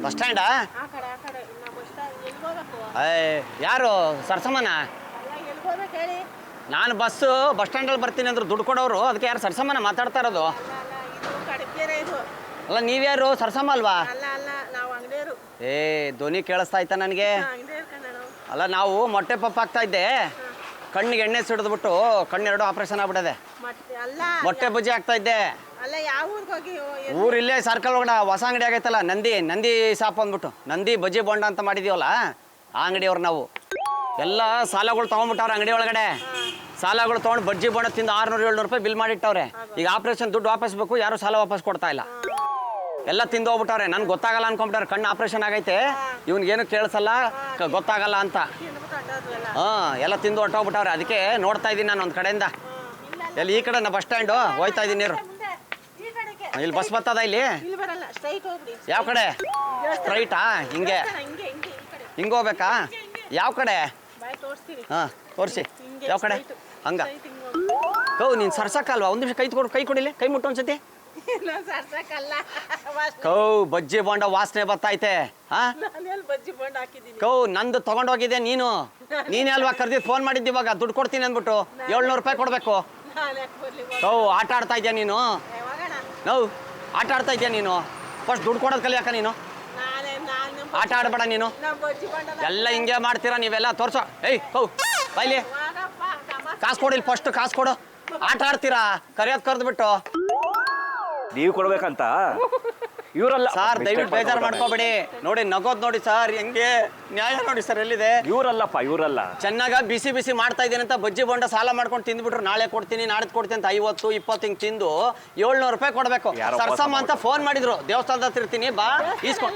Bus ಸ್ಟ್ಯಾಂಡಾ? ಯಾರು ಸರ್ಸಮ್ಮನ? ನಾನು bus ಸ್ಟ್ಯಾಂಡಲ್ಲಿ ಬರ್ತೀನಿ ಅಂದ್ರೆ ದುಡ್ಡು ಕೊಡೋರು, ಅದಕ್ಕೆ ಯಾರು ಸರ್ಸಮ್ಮನ ಮಾತಾಡ್ತಾ ಇರೋದು? ಅಲ್ಲ ನೀವ್ಯಾರು? ಸರ್ಸಮ್ಮ ಅಲ್ವಾ? ಏ ಧ್ವನಿ ಕೇಳಿಸ್ತಾ ಆಯ್ತಾ ನನಗೆ? ಅಲ್ಲ ನಾವು ಮೊಟ್ಟೆ ಪಪ್ಪ ಆಗ್ತಾ ಇದ್ದೆ, ಕಣ್ಣಿಗೆ ಎಣ್ಣೆ ಸಿಡಿದ್ಬಿಟ್ಟು ಕಣ್ಣೆರಡು ಆಪರೇಷನ್ ಆಗ್ಬಿಟ್ಟದೆ. ಮೊಟ್ಟೆ ಬಜ್ಜಿ ಆಗ್ತಾ ಇದ್ದೆ. ಊರಿಲ್ಲೇ ಸರ್ಕಲ್ ಒಳಗಡೆ ಹೊಸ ಅಂಗಡಿ ಆಗೈತಲ್ಲ, ನಂದಿ ಶಾಪ್ ಅಂದ್ಬಿಟ್ಟು ನಂದಿ ಬಜ್ಜಿ ಬೋಂಡ ಅಂತ ಮಾಡಿದೀವಲ್ಲ, ಆ ಅಂಗಡಿಯವ್ರು ನಾವು. ಎಲ್ಲ ಸಾಲಗಳು ತೊಗೊಂಡ್ಬಿಟ್ಟವ್ರೆ ಅಂಗಡಿ ಒಳಗಡೆ. ಸಾಲಗಳು ತೊಗೊಂಡು ಬಜ್ಜಿ ಬೋಂಡ ತಿಂದು 600-700 ರೂಪಾಯಿ ಬಿಲ್ ಮಾಡಿಟ್ಟವ್ರೆ. ಈಗ ಆಪರೇಷನ್ ದುಡ್ಡು ವಾಪಸ್ ಬೇಕು, ಯಾರು ಸಾಲ ವಾಪಸ್ ಕೊಡ್ತಾ ಇಲ್ಲ. ಎಲ್ಲ ತಿಂದು ಹೋಗ್ಬಿಟ್ಟವ್ರೆ. ನನ್ಗೆ ಗೊತ್ತಾಗಲ್ಲ ಅನ್ಕೊಂಬಿಟ್ಟಾರೆ, ಕಣ್ಣು ಆಪರೇಷನ್ ಆಗೈತೆ, ಇವ್ನಿಗೇನು ಕೇಳಿಸಲ್ಲ, ಗೊತ್ತಾಗಲ್ಲ ಅಂತ. ಎಲ್ಲ ತಿಂದು ಹೊಟ್ಟೋಗ್ಬಿಟ್ಟವ್ರೆ. ಅದಕ್ಕೆ ನೋಡ್ತಾ ಇದ್ದೀನಿ ನಾನು ಒಂದು ಕಡೆಯಿಂದ. ಎಲ್ಲಿ ಈ ಕಡೆ ಬಸ್ ಸ್ಟ್ಯಾಂಡು ಹೋಯ್ತಾ ಇದ್ದೀನಿ ನೀರು. ಇಲ್ಲಿ ಬಸ್ ಬರ್ತದ ಇಲ್ಲಿ? ಯಾವ ಕಡೆ? ಸ್ಟ್ರೈಟಾ? ಹಿಂಗೆ ಹೋಗ್ಬೇಕಾ? ಯಾವ ಕಡೆ? ಹಾಂ ತೋರಿಸಿ. ಯಾವ ಕಡೆ? ಹಂಗ ನೀನು ಸರ್ಸಕ್ಕಲ್ವಾ? ಒಂದು ನಿಮಿಷ ಕೈ ಕೊಡಿಲಿ, ಕೈ ಮುಟ್ಟು ಒಂದ್ಸತಿ. ಬಜ್ಜಿ ಬೋಂಡ ವಾಸನೆ ಬರ್ತೈತೆ. ನಂದು ತಗೊಂಡೋಗಿದೆ ನೀನೇ ಅಲ್ವಾ ಕರ್ದಿದ್ದು? ಫೋನ್ ಮಾಡಿದ್ದು ಇವಾಗ ದುಡ್ಡು ಕೊಡ್ತೀನಿ ಅಂದ್ಬಿಟ್ಟು 700 ರೂಪಾಯಿ ಕೊಡ್ಬೇಕು. ಆಟ ಆಡ್ತಾ ಇದೆಯಾ ನೀನು? ಆಟ ಆಡ್ತಾ ಇದೆಯಾ ನೀನು? ಫಸ್ಟ್ ದುಡ್ಡು ಕೊಡೋದು ಕಲಿಯಾಕ ನೀನು. ಆಟ ಆಡಬೇಡ ನೀನು. ಎಲ್ಲ ಹಿಂಗೆ ಮಾಡ್ತೀರಾ ನೀವೆಲ್ಲ. ತೋರ್ಸೋ. ಬೈಲಿ ಕಾಸು ಕೊಡಿಲ್, ಫಸ್ಟ್ ಕಾಸು ಕೊಡು. ಆಟ ಆಡ್ತೀರಾ? ಕರೆಯೋದು ಕರೆದ್ಬಿಟ್ಟು ನೀವು ಕೊಡ್ಬೇಕಂತ ಇವರಲ್ಲ ಸರ್. ದಯವಿಟ್ಟು ಬೇಜಾರು ಮಾಡ್ಕೋಬೇಡಿ. ನೋಡಿ ನಗೋದ್ ನೋಡಿ ಸರ್, ಹೆಂಗೆ ನ್ಯಾಯ ನೋಡಿ ಸರ್. ಎಲ್ಲಿದೆ? ಇವರಲ್ಲ ಚೆನ್ನಾಗ ಬಿಸಿ ಮಾಡ್ತಾ ಇದ್ದೀನಿ ಅಂತ ಬಜ್ಜಿ ಬೋಂಡ ಸಾಲ ಮಾಡ್ಕೊಂಡು ತಿಂದ್ಬಿಟ್ರು. ನಾಳೆ ಕೊಡ್ತೀನಿ ನಾಳೆ ಕೊಡ್ತೀನಿ ಅಂತ 50-20 ಹಿಂಗೆ ತಿಂದು 700 ರೂಪಾಯಿ ಕೊಡ್ಬೇಕು. ಸರ್ಸಮ್ಮ ಅಂತ ಫೋನ್ ಮಾಡಿದ್ರು, ದೇವಸ್ಥಾನದ ಹತ್ರ ಇರ್ತೀನಿ ಬಾ ಈಸ್ಕೊ.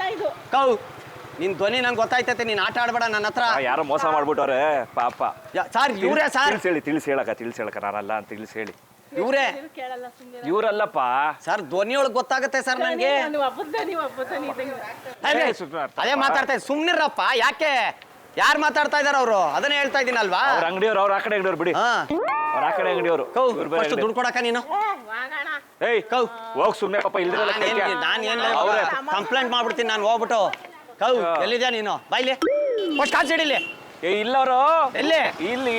ನಿನ್ ಧ್ವನಿ ನಂಗೆ ಗೊತ್ತಾಯ್ತೈತೆ, ನೀನ್ ಆಟ ಆಡ್ಬೇಡ ನನ್ನ ಹತ್ರ. ಯಾರೋ ಮೋಸ ಮಾಡ್ಬಿಟ್ಟವ್ರೆ ಪಾಪ. ಸರ್ ಇವ್ರೇ ಸರ್? ತಿಳಿಸಿ ಹೇಳಕ ನಾನಲ್ಲ ಅಂತ ತಿಳಿಸಿ ಹೇಳಿ. ಇವರಲ್ಲಪ್ಪ ಸರ್. ಧ್ವನಿ ಒಳಗೆ ಗೊತ್ತಾಗುತ್ತೆ ಸರ್ ನನಗೆ. ಅದೇ ಮಾತಾಡ್ತಾ ಇದ್ದೀನಿ, ಸುಮ್ನಿರಪ್ಪ. ಯಾಕೆ? ಯಾರು ಮಾತಾಡ್ತಾ ಇದಾರ ಅವರು? ಅದನ್ನೇ ಹೇಳ್ತಾ ಇದ್ದೀನಲ್ವಾ. ಅವ್ರ ಅಂಗಡಿಯವ್ರು, ಅವ್ರ ಆ ಕಡೆ ಅಂಗಡಿಯವ್ರು ಬಿಡಿ. ಅವ್ರ ಆ ಕಡೆ ಅಂಗಡಿಯವರು. ದುಡ್ಡು ಕೊಡಕ ನೀನು? ಹೋಗ್ ಸುಮ್ನೆ ಪಾಪ. ನಾನು ಏನ್ ಕಂಪ್ಲೇಂಟ್ ಮಾಡ್ಬಿಡ್ತೀನಿ ನಾನು ಹೋಗ್ಬಿಟ್ಟು. ಎಲ್ಲಿದ್ಯಾ ನೀನು? ಬಾಯ್ಲಿ ಫಸ್ಟ್ ಕಾಸು ಹಿಡಿಲಿ. ಇಲ್ಲವರು ಎಲ್ಲಿ? ಇಲ್ಲಿ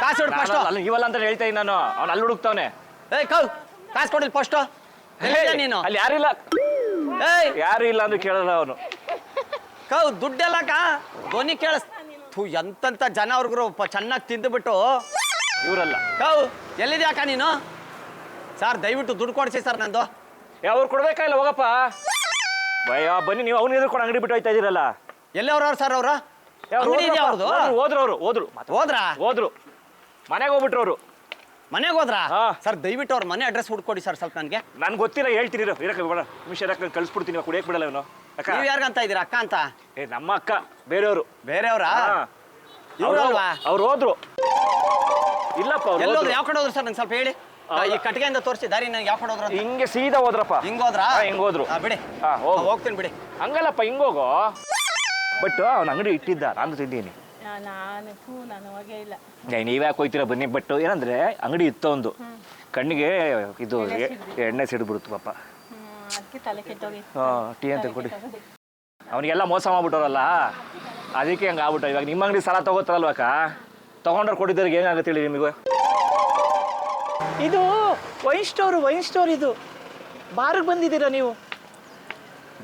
ಕಾಸು ಹಿಡ್ ಫಸ್ಟ್. ಇವಲ್ಲ ಅಂತ ಹೇಳ್ತಾ ಇದ್ದೀನಿ ನಾನು. ಅವ್ನು ಅಲ್ಲಿ ಹುಡುಕ್ತಾವನೆ. ಕಾಸು ಕೊಡಿಲ್ ಫಸ್ಟ್. ನೀನು ಅಲ್ಲಿ ಯಾರು ಇಲ್ಲ ಅಂದ್ರೆ ಕೇಳಲ್ಲ ಅವನು. ದುಡ್ಡೆಲ್ಲ ಧ್ವನಿ ಕೇಳಿಸ್. ಎಂತ ಜನ ಅವ್ರಿಗೂ ಚೆನ್ನಾಗಿ ತಿಂದುಬಿಟ್ಟು ಇವರಲ್ಲ. ಎಲ್ಲಿದ್ಯಾಕ ನೀನು? ಸರ್ ದಯವಿಟ್ಟು ದುಡ್ಡು ಕೊಡಿಸಿ ಸರ್ ನಂದು. ಅವ್ರು ಕೊಡ್ಬೇಕಾ ಇಲ್ಲ? ಹೋಗಪ್ಪ ಬನ್ನಿ. ನೀವು ಅವ್ನ ಎದುರ್ಕೊಂಡು ಅಂಗಡಿ ಬಿಟ್ಟು ಹೋಯ್ತಾ ಇದೀರಲ್ಲ. ಎಲ್ಲಿ ಅವ್ರವ್ರು ಸರ್? ಅವರು ಹೋದ್ರು ಮನೆಗೆ ಹೋಗ್ಬಿಟ್ರು. ಅವರು ಮನೆಗೆ ಹೋದ್ರಾ? ಸರ್ ದಯವಿಟ್ಟು ಅವ್ರ ಮನೆ ಅಡ್ರೆಸ್ ಹುಡ್ಕೊಡಿ ಸರ್ ಸ್ವಲ್ಪ ನನಗೆ. ನನ್ಗೆ ಗೊತ್ತಿಲ್ಲ, ಹೇಳ್ತೀನಿ ನಿಮಿಷ ಕಳಿಸ್ಬಿಡ್ತೀನಿ. ಕುಡಿಯಕ್ ಬಿಡಲ್ಲ ಇವನು. ನೀವು ಯಾರಿಗಂತ ಇದ್ದೀರಾ? ಅಕ್ಕ ಅಂತ? ನಮ್ಮ ಅಕ್ಕ. ಬೇರೆಯವ್ರಾ? ಅವ್ರು ಹೋದ್ರು. ಇಲ್ಲಪ್ಪ ಎಲ್ಲೋದ್ರು? ಯಾವ ಕಡೆ ಹೋದ್ರು ಸರ್? ನಂಗೆ ಸ್ವಲ್ಪ ಹೇಳಿ. ಈ ಕಟ್ಟಿಗೆಯಿಂದ ತೋರಿಸಿ ದಾರಿ ನನಗೆ ಯಾವ ಕಡೆ ಹೋದ್ರು? ಹಿಂಗೆ ಸೀದಾ ಹೋದ್ರಪ್ಪ. ಹಿಂಗೋದ್ರಾ? ಹಿಂಗೋದ್ರು. ಬಿಡಿ ಹೋಗ್ತೀನಿ ಬಿಡಿ. ಹಂಗಲ್ಲಪ್ಪ, ಹಿಂಗೋಗೋ. ಬಟ್ ಅವ್ನ ಅಂಗಡಿ ಇಟ್ಟಿದ್ದ, ನಾನು ತಿಂದೀನಿ. ನೀವ್ಯಾಕೆ ಹೋಯ್ತೀರಾ? ಬನ್ನಿ. ಬಟ್ ಏನಂದ್ರೆ ಅಂಗಡಿ ಇತ್ತು ಒಂದು, ಕಣ್ಣಿಗೆ ಇದು ಎಣ್ಣೆ ಸಿಡ್ಬಿಡ್ತು ಪಾಪ. ಟೀ ಅಂತ ಕೊಡಿ. ಅವನಿಗೆಲ್ಲ ಮೋಸ ಮಾಡ್ಬಿಟ್ಟವ್ರಲ್ಲ, ಅದಕ್ಕೆ ಹಂಗೆ ಆಗ್ಬಿಟ್ಟ. ಇವಾಗ ನಿಮ್ಮ ಅಂಗಡಿ ಸಾಲ ತಗೋತಾರಲ್ವಾಕ, ತಗೊಂಡ್ರೆ ಕೊಟ್ಟಿದ್ದವ್ರಿಗೆ ಏನಾಗುತ್ತೆ ಹೇಳಿ ನಿಮಗೆ? ಇದು ವೈನ್ ಸ್ಟೋರ್. ಇದು ಬಾರಿಗೆ ಬಂದಿದ್ದೀರಾ ನೀವು?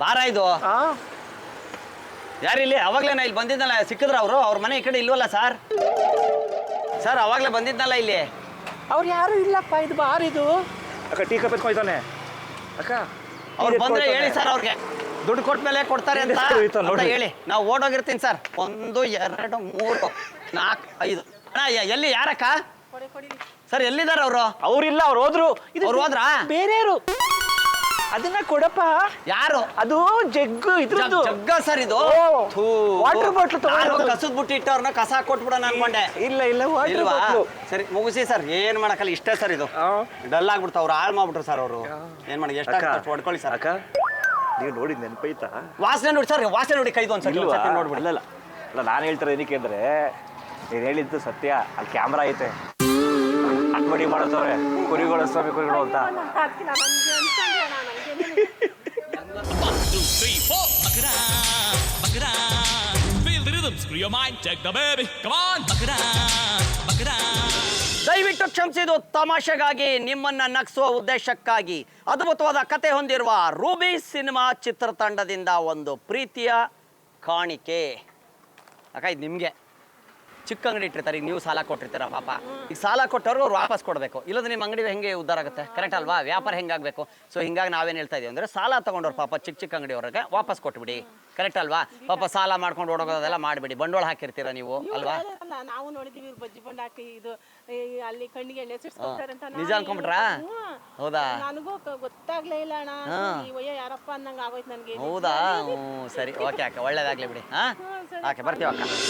ಬಾರ ಇದು? ಯಾರಿಲ್ಲಿ? ಅವಾಗಲೇ ನಾ ಇಲ್ಲಿ ಬಂದಿದ್ದಲ್ಲ, ಸಿಕ್ಕಿದ್ರ ಅವರು? ಅವ್ರ ಮನೆ ಈ ಕಡೆ ಇಲ್ವಲ್ಲ ಸರ್? ಸರ್ ಅವಾಗಲೇ ಬಂದಿದ್ನಲ್ಲ ಇಲ್ಲಿ. ಅವ್ರು ಯಾರು ಇಲ್ಲಪ್ಪ, ಇದು ಬಾರ್. ಇದು ಅಕ್ಕ ಟೀ ಕಪ್ ಎತ್ಕೊಯ್ತಾನೆ. ಅಕ್ಕ ಅವ್ರು ಬಂದ್ರೆ ಹೇಳಿ ಸರ್, ಅವ್ರಿಗೆ ದುಡ್ಡು ಕೊಟ್ಟ ಮೇಲೆ ಕೊಡ್ತಾರೆ ಅಂತ ಹೇಳಿ. ನಾವು ಓಡೋಗಿರ್ತೀನಿ ಸರ್. 1 2 3 4 5. ಎಲ್ಲಿ? ಯಾರಕ್ಕ ಸರ್? ಎಲ್ಲಿದ್ದಾರೆ ಅವರು? ಅವ್ರಿಲ್ಲ, ಅವ್ರು ಹೋದ್ರು. ಅವ್ರು ಹೋದ್ರಾ? ಬೇರೆಯವರು. ಅದನ್ನ ಕೊಡಪ್ಪ. ಯಾರು? ಅದು ಜಗ್ಗು. ಇದ್ರದ್ದು ಜಗ್ಗ ಸರ್ ಇದು. ವಾಟರ್ ಬಾಟ್ಲು ಕಸದ್ ಬಿಟ್ಟು ಇಟ್ಟವ್ರನ್ನ ಕಸ ಕೊಟ್ಬಿಡೋಣ ಅನ್ಕೊಂಡೆ. ಇಲ್ಲ ಇಲ್ವಾ? ಸರಿ ಮುಗಿಸಿ ಸರ್. ಏನ್ ಮಾಡಕ್ಕಲ್ಲ, ಇಷ್ಟೇ ಸರ್. ಇದು ಡಲ್ ಆಗ್ಬಿಡ್ತು. ಅವ್ರು ಹಾಳು ಮಾಡ್ಬಿಟ್ರು ಸರ್. ಅವರು ಏನ್ ಮಾಡಿ ಎಷ್ಟು ಹೊಡ್ಕೊಳ್ಳಿ ಸರ್. ಅಕ್ಕ ನೀವು ನೋಡಿದ್ ನೆನಪೈತಾ? ವಾಸನೆ ನೋಡಿ ಸರ್, ವಾಸನೆ ನೋಡಿ. ಕೈದು ಒಂದ್ಸರಿ ನೋಡ್ಬಿಡಿ. ಅಲ್ಲ ನಾನು ಹೇಳ್ತಾರೆ ಏನಕ್ಕೆ ಅಂದ್ರೆ, ನೀನು ಹೇಳಿದ್ದು ಸತ್ಯ. ಅಲ್ಲಿ ಕ್ಯಾಮ್ರಾ ಐತೆ, ಅಟ್ಮಡಿ ಮಾಡತ್ತವ್ರೆ. ಕುರಿಗಳು ಸ್ವಾಮಿ ಕುರಿಗಳು ಅಂತ. your mind, take the baby, come on, bakra, bakra. ದಯವಿಟ್ಟು ಕ್ಷಮಿಸಿದ್ದು ತಮಾಷೆಗಾಗಿ, ನಿಮ್ಮನ್ನ ನಗಿಸುವ ಉದ್ದೇಶಕ್ಕಾಗಿ ಅದ್ಭುತವಾದ ಕತೆ ಹೊಂದಿರುವ ರೂಬಿ ಸಿನಿಮಾ ಚಿತ್ರತಂಡದಿಂದ ಒಂದು ಪ್ರೀತಿಯ ಕಾಣಿಕೆ. ಅಕ್ಕ ಇದು ನಿಮಗೆ ಚಿಕ್ಕ ಅಂಗಡಿ ಇಟ್ಟಿರ್ತಾರೆ, ಈಗ ನೀವು ಸಾಲ ಕೊಟ್ಟಿರ್ತೀರ ಪಾಪ. ಈಗ ಸಾಲ ಕೊಟ್ಟವ್ರಿಗೆ ಅವ್ರು ವಾಪಸ್ ಕೊಡಬೇಕು, ಇಲ್ಲದ್ರೆ ನಿಮ್ಮ ಅಂಗಡಿ ಹೆಂಗೆ ಉದ್ಧಾರ ಆಗುತ್ತೆ? ಕರೆಕ್ಟ್ ಅಲ್ವಾ? ವ್ಯಾಪಾರ ಹೆಂಗಾಗಬೇಕು? ಸೊ ಹಿಂಗಾಗಿ ನಾವೇನು ಹೇಳ್ತಾ ಇದೀವಿ ಅಂದರೆ, ಸಾಲ ತೊಗೊಂಡವ್ರು ಪಾಪ ಚಿಕ್ಕ ಅಂಗಡಿಯವ್ರಿಗೆ ವಾಪಸ್ ಕೊಟ್ಬಿಡಿ. ಕರೆಕ್ಟ್ ಅಲ್ವಾ? ಪಾಪ ಸಾಲ ಮಾಡ್ಕೊಂಡು ಓಡೋಗೋದೆಲ್ಲ ಮಾಡಿಬಿಡಿ. ಬಂಡವಾಳ ಹಾಕಿರ್ತೀರ ನೀವು ಅಲ್ವಾ? ನಾವು ನೋಡಿದೀವಿ ಇವ್ರು ಬಜ್ಜಿ ಬಂಡ್ ಹಾಕಿ ಇದು ಅಲ್ಲಿ ಕಣ್ಣಿಗೆ ಎಣ್ಣೆ ಸಿಡ್ಸ್ಕೊತಾರೆ ಅಂತ. ನಿಜ ಅನ್ಕೊಂಬಿಟ್ರಾ? ಹೌದಾ? ನನಗೂ ಗೊತ್ತಾಗ್ಲೇ ಇಲ್ಲ ಅಣ್ಣ. ಈ ವಯ್ಯ ಯಾರಪ್ಪ ಅನ್ನಂಗೆ ಆಗೋಯ್ತು ನನಗೆ. ಹೌದಾ? ಹ್ಞೂ ಸರಿ, ಓಕೆ ಅಕ್ಕ, ಒಳ್ಳೇದಾಗ್ಲಿ ಬಿಡಿ. ಹಾಂ ಓಕೆ, ಬರ್ತೀವಿ ಅಕ್ಕ.